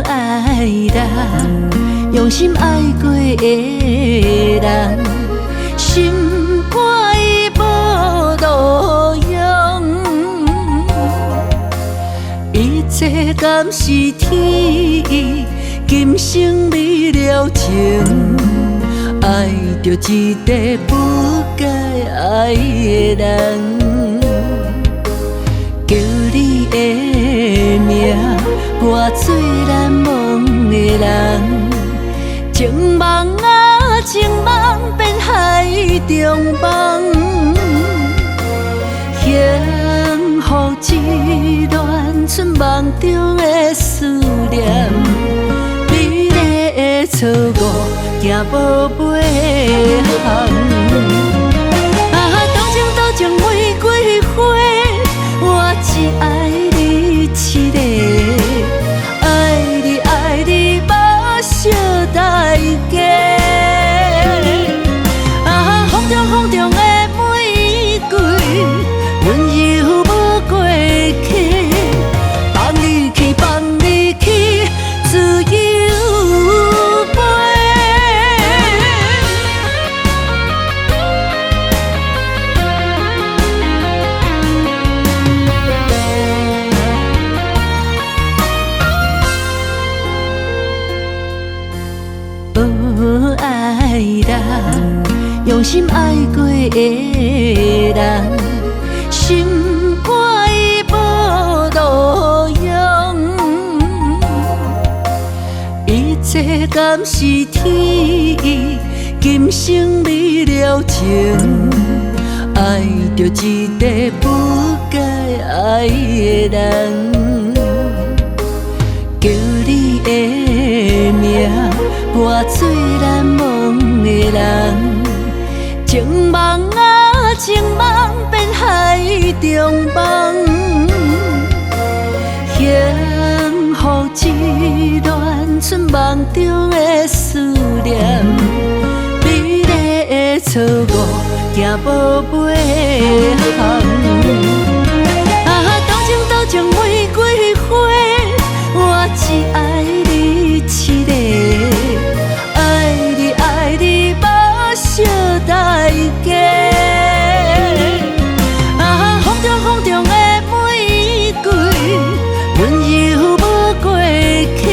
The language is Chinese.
爱人，用心爱过的人，心肝已无路用，一切敢是天，今生为了情，爱着一个不该爱的人，叫你的名，我最难忘的人，情梦啊情梦变海中梦，幸福只恋春梦中的思念，美丽的错误行无尾航。多情多情玫瑰花，我只爱你一个，爱你爱你无小代价。风中风中的玫瑰，温柔无过期，放你去放你去，自由飞。爱人，用心爱过的人，心肝已无路用，一切敢是天，今生为了情，爱着一个不该爱的人，叫你的名，我最难忘的人，情梦啊情梦变海中梦，幸福只恋春梦中的思念，美丽的错误行无尾航。多情多情玫瑰花，我只爱你一个，爱你爱你无小代价。风中风中的玫瑰，温柔无过期，